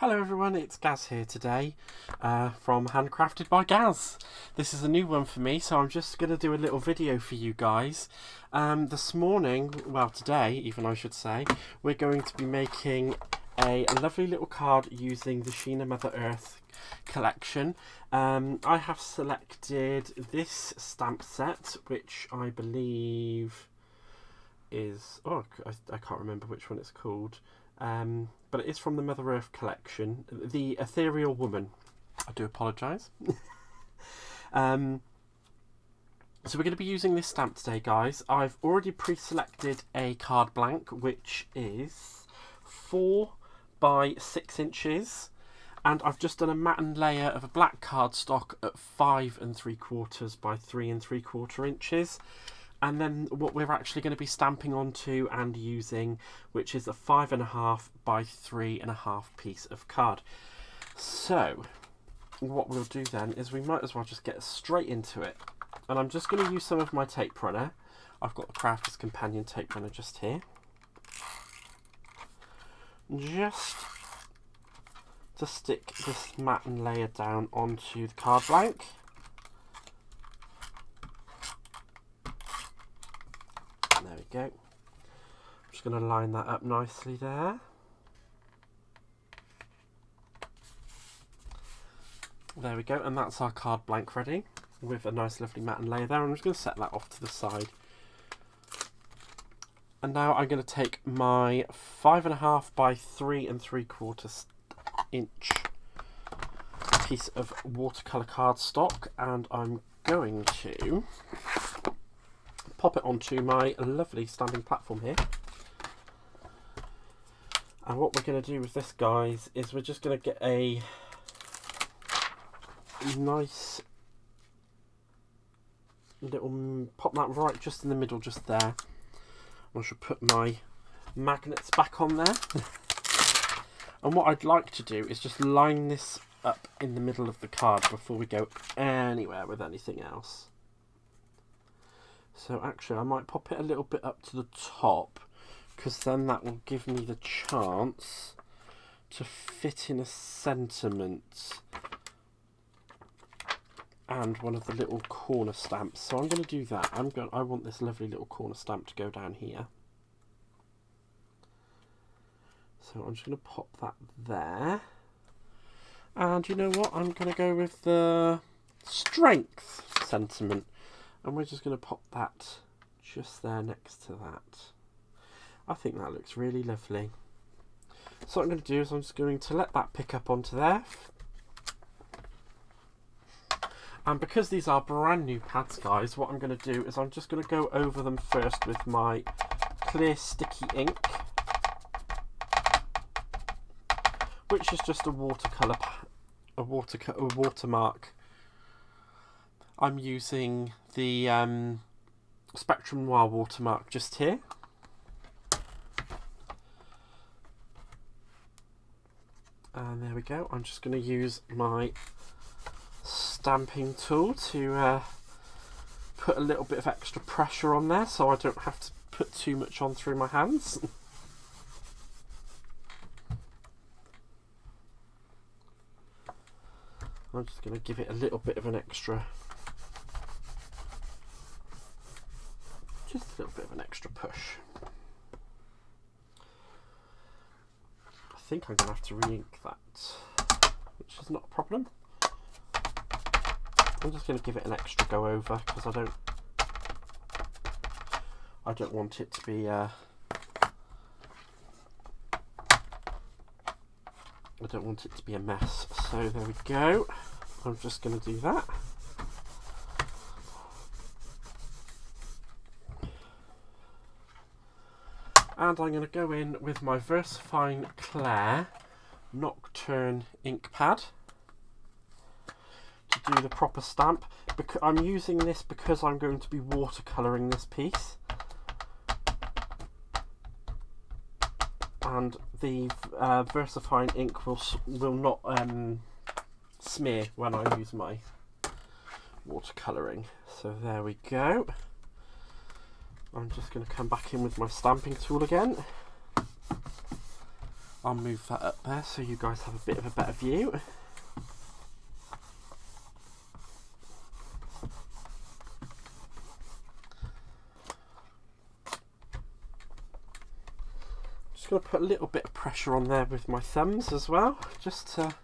Hello everyone, it's Gaz here today from Handcrafted by Gaz. This is a new one for me, so I'm just going to do a little video for you guys. This morning, well today even I should say, we're going to be making a lovely little card using the Sheena Mother Earth collection. I have selected this stamp set, which I believe is, I can't remember which one it's called. But it is from the Mother Earth collection, the Ethereal Woman. I do apologise. So we're going to be using this stamp today, guys. I've already pre-selected a card blank, which is 4 by 6 inches. And I've just done a matten layer of a black cardstock at 5 3/4 by 3 3/4 inches. And then what we're actually going to be stamping onto and using, which is a 5.5 by 3.5 piece of card. So what we'll do then is we might as well just get straight into it. And I'm just going to use some of my tape runner. I've got the Crafter's Companion tape runner just here. Just to stick this matten layer down onto the card blank. There we go. I'm just going to line that up nicely there. There we go, and that's our card blank ready with a nice lovely matten layer there. I'm just going to set that off to the side. And now I'm going to take my 5.5 by 3 3/4 inch piece of watercolour cardstock, and I'm going to pop it onto my lovely stamping platform here. And what we're going to do with this, guys, is we're just going to get a nice little, pop that right just in the middle just there. I should put my magnets back on there. And what I'd like to do is just line this up in the middle of the card before we go anywhere with anything else. So actually I might pop it a little bit up to the top, because then that will give me the chance to fit in a sentiment and one of the little corner stamps. So I'm going to do that. I want this lovely little corner stamp to go down here. So I'm just going to pop that there. And you know what? I'm going to go with the strength sentiment. And we're just going to pop that just there next to that. I think that looks really lovely. So what I'm going to do is I'm just going to let that pick up onto there. And because these are brand new pads, guys, what I'm going to do is I'm just going to go over them first with my clear sticky ink, which is just a watercolour, a watermark. I'm using the Spectrum Noir watermark just here. And there we go. I'm just going to use my stamping tool to put a little bit of extra pressure on there so I don't have to put too much on through my hands. I'm just going to give it a little bit of an extra, just a little bit of an extra push. I think I'm going to have to re-ink that, which is not a problem. I'm just going to give it an extra go over because I don't want it to be I don't want it to be a mess. So there we go. I'm just going to do that. And I'm going to go in with my VersaFine Clair Nocturne ink pad to do the proper stamp. I'm using this because I'm going to be watercolouring this piece. And the VersaFine ink will not smear when I use my watercolouring. So there we go. I'm just going to come back in with my stamping tool again. I'll move that up there so you guys have a bit of a better view. Just going to put a little bit of pressure on there with my thumbs as well, just to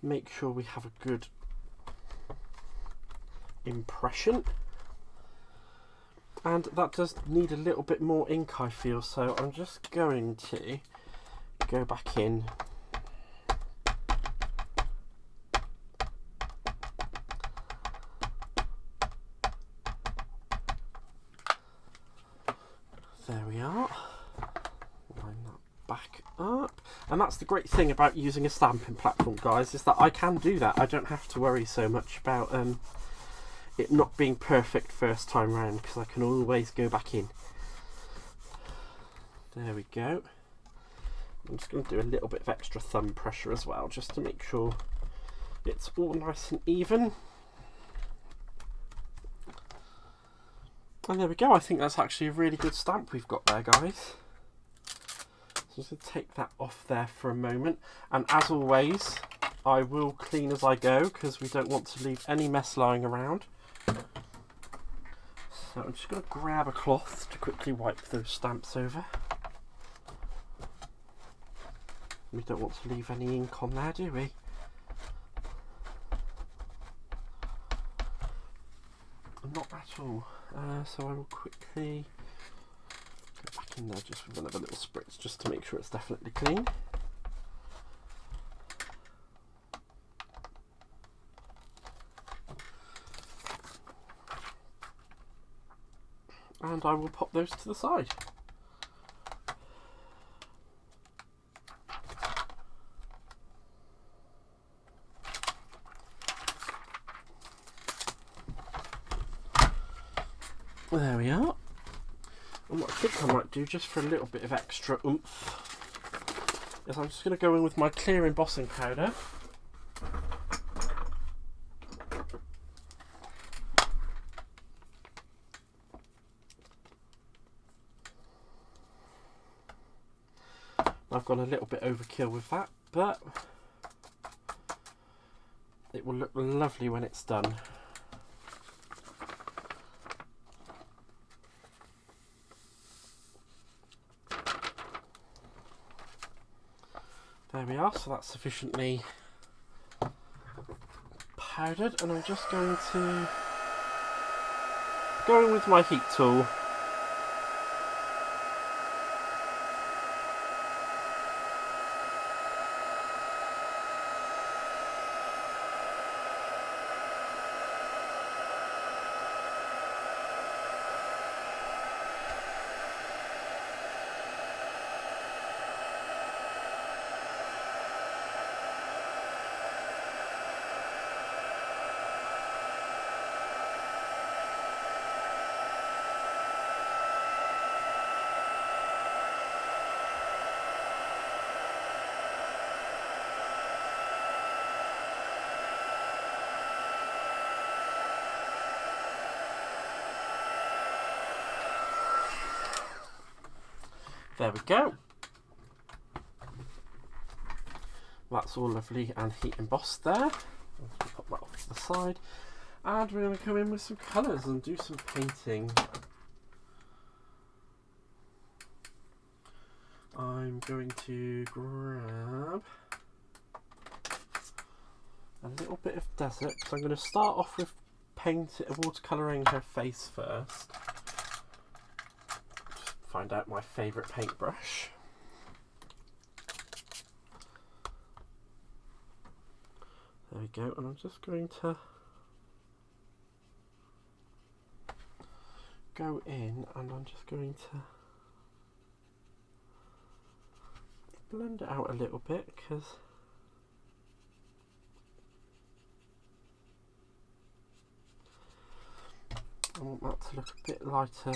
make sure we have a good impression. And that does need a little bit more ink, I feel, so I'm just going to go back in there we are. Line that back up. And that's the great thing about using a stamping platform, guys, is that I can do that. I don't have to worry so much about it not being perfect first time round, because I can always go back in. There we go. I'm just going to do a little bit of extra thumb pressure as well, just to make sure it's all nice and even. And there we go. I think that's actually a really good stamp we've got there, guys. So I'm just going to take that off there for a moment. And as always, I will clean as I go, because we don't want to leave any mess lying around. So I'm just going to grab a cloth to quickly wipe those stamps over. We don't want to leave any ink on there, do we? Not at all. So I will quickly go back in there just with another little spritz, just to make sure it's definitely clean. And I will pop those to the side. There we are. And what I think I might do, just for a little bit of extra oomph, is I'm just going to go in with my clear embossing powder. I've gone a little bit overkill with that, but it will look lovely when it's done. There we are, so that's sufficiently powdered, and I'm just going to go in with my heat tool. There we go. That's all lovely and heat embossed there. Pop that off to the side. And we're going to come in with some colours and do some painting. I'm going to grab a little bit of desert. So I'm going to start off with watercolouring her face first. Find out my favourite paintbrush. There we go, and I'm just going to go in, and I'm just going to blend it out a little bit, because I want that to look a bit lighter,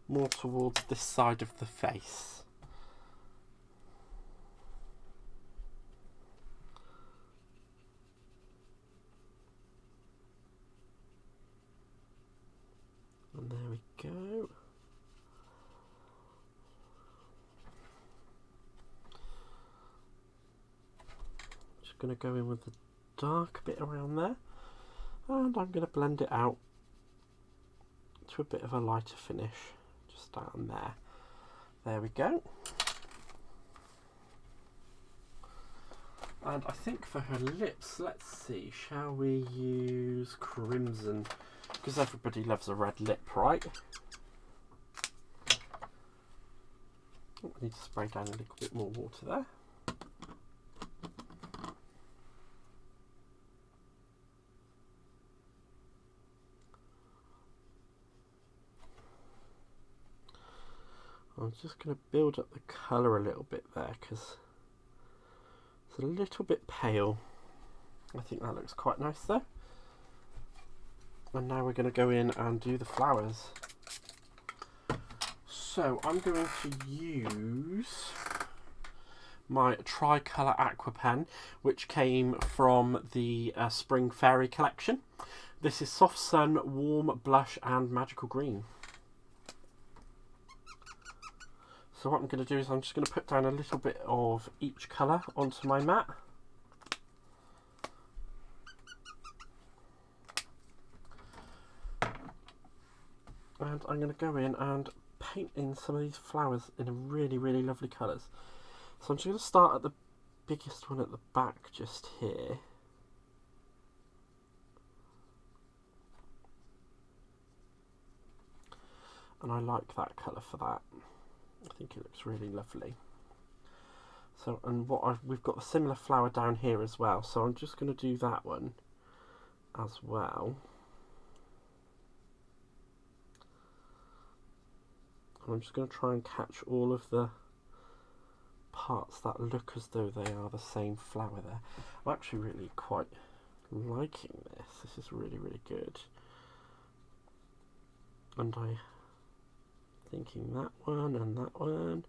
more towards this side of the face. And there we go. going to go in with the dark bit around there, and I'm going to blend it out to a bit of a lighter finish just down there. There we go. And I think for her lips, let's see, shall we use crimson? Because everybody loves a red lip, right? Oh, I need to spray down a little bit more water there. I'm just going to build up the colour a little bit there because it's a little bit pale. I think that looks quite nice though. And now we're going to go in and do the flowers. So I'm going to use my Tricolour Aqua Pen, which came from the Spring Fairy collection. This is Soft Sun, Warm Blush and Magical Green. So what I'm going to do is I'm just going to put down a little bit of each colour onto my mat. And I'm going to go in and paint in some of these flowers in a really, really lovely colours. So I'm just going to start at the biggest one at the back just here. And I like that colour for that. I think it looks really lovely. So, and we've got a similar flower down here as well. So I'm just going to do that one as well. And I'm just going to try and catch all of the parts that look as though they are the same flower there. I'm actually really quite liking this. This is really, really good. And I'm thinking that one and that one.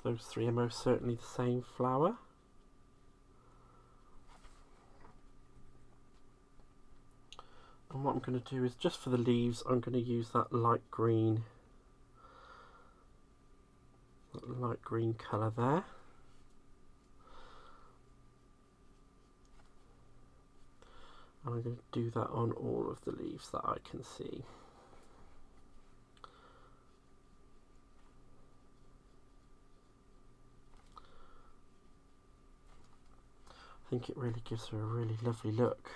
Those three are most certainly the same flower. And what I'm going to do is just for the leaves, I'm going to use that light green colour there. And I'm going to do that on all of the leaves that I can see. I think it really gives her a really lovely look.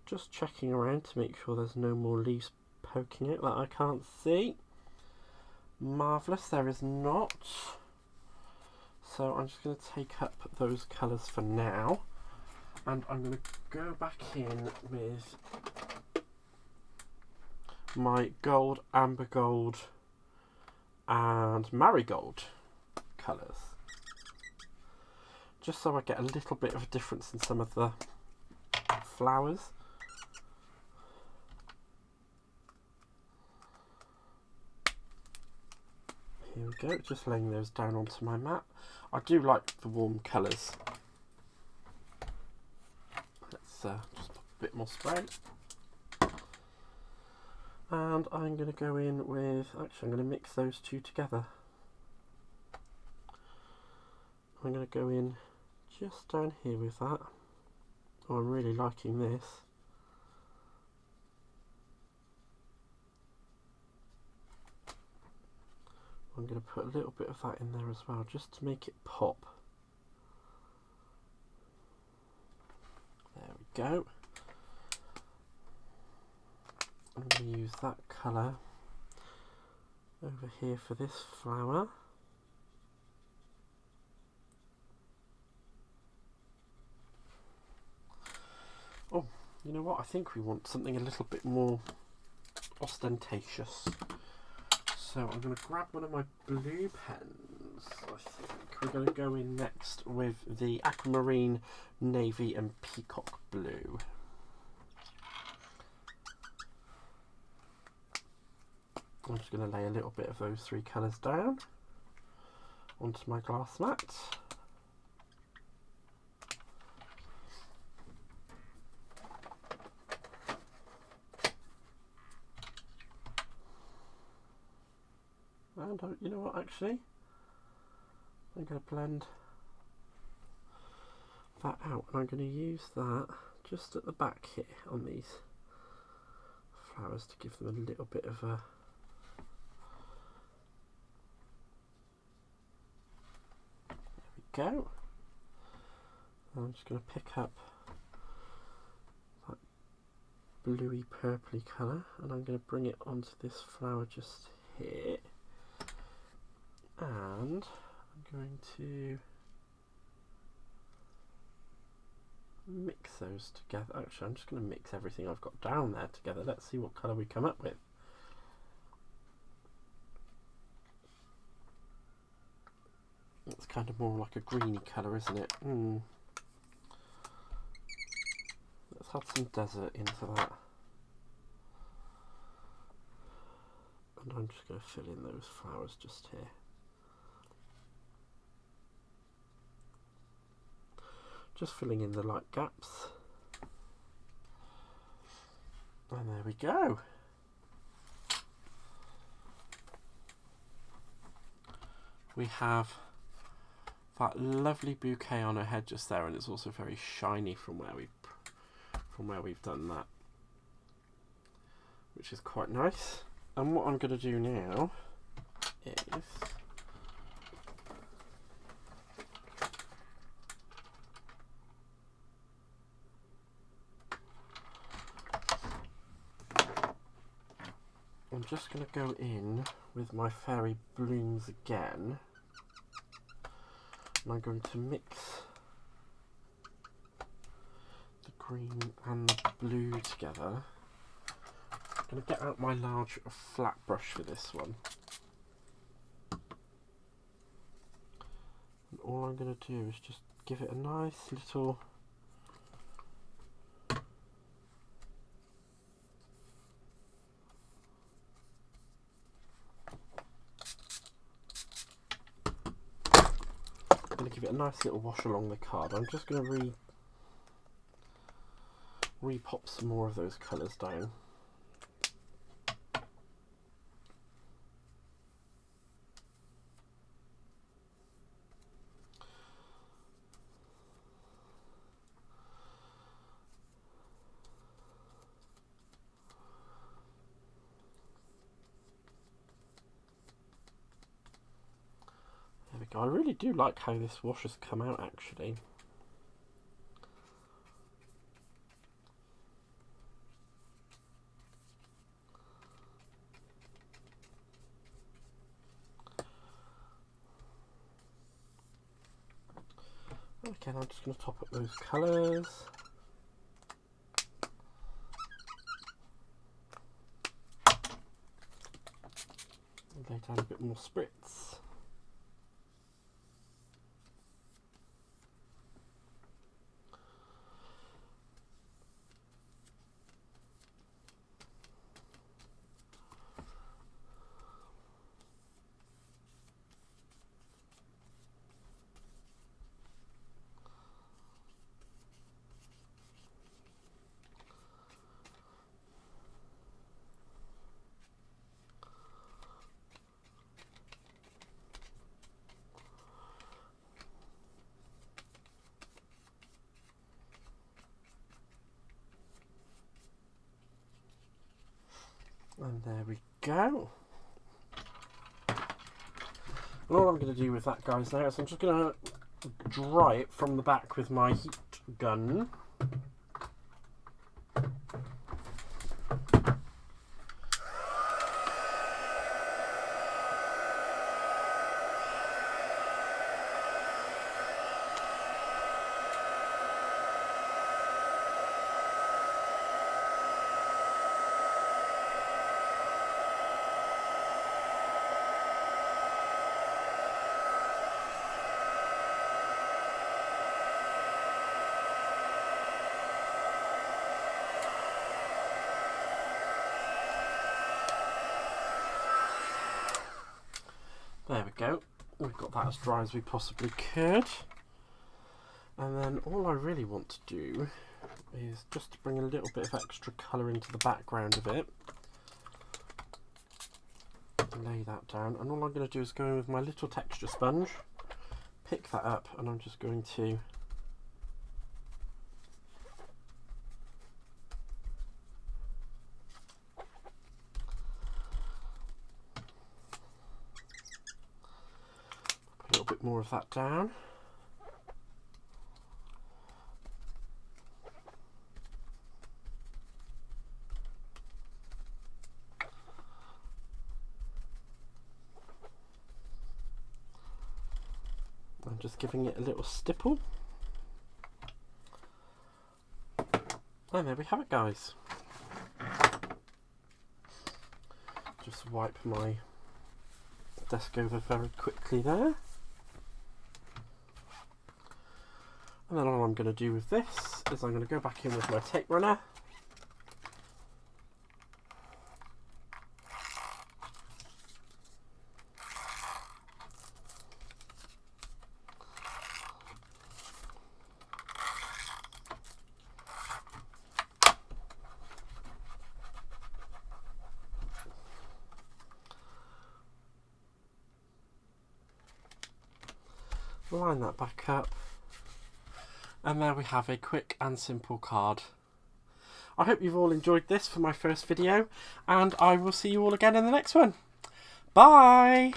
Just checking around to make sure there's no more leaves poking out that I can't see. Marvellous, there is not. So I'm just going to take up those colours for now. And I'm going to go back in with my gold, amber gold and marigold colours. Just so I get a little bit of a difference in some of the flowers. Here we go, just laying those down onto my mat. I do like the warm colours. Let's just put a bit more spray. And I'm going to go in with, actually I'm going to mix those two together. I'm going to go in just down here with that. Oh, I'm really liking this. I'm going to put a little bit of that in there as well, just to make it pop. There we go. I'm going to use that colour over here for this flower. Oh, you know what? I think we want something a little bit more ostentatious. So I'm going to grab one of my blue pens. I think we're going to go in next with the aquamarine, navy and peacock blue. I'm just going to lay a little bit of those three colours down onto my glass mat. And you know what, actually, I'm going to blend that out, and I'm going to use that just at the back here on these flowers to give them a little bit of a go. I'm just going to pick up that bluey purpley colour, and I'm going to bring it onto this flower just here, and I'm going to mix those together. Actually, I'm just going to mix everything I've got down there together. Let's see what colour we come up with. It's kind of more like a greeny colour, isn't it? Let's add some desert into that. And I'm just going to fill in those flowers just here. Just filling in the light gaps. And there we go. We have that lovely bouquet on her head just there, and it's also very shiny from where we've done that, which is quite nice. And what I'm going to do now is I'm just going to go in with my fairy blooms again. And I'm going to mix the green and the blue together. I'm going to get out my large flat brush for this one. And all I'm going to do is just give it a nice little nice little wash along the card. I'm just going to re-pop some more of those colours down. There we go. I really do like how this wash has come out, actually. Okay, I'm just going to top up those colours. And lay down a bit more spritz. And there we go. And all I'm going to do with that, guys, now is I'm just going to dry it from the back with my heat gun. There we go. We've got that as dry as we possibly could. And then all I really want to do is just to bring a little bit of extra colour into the background of it. Lay that down, and all I'm going to do is go in with my little texture sponge pick that up, and I'm just going to put a little bit more of that down. I'm just giving it a little stipple. And there we have it, guys. Just wipe my desk over very quickly there. And then all I'm going to do with this is I'm going to go back in with my tape runner. Line that back up, and there we have a quick and simple card. I hope you've all enjoyed this for my first video, and I will see you all again in the next one. Bye!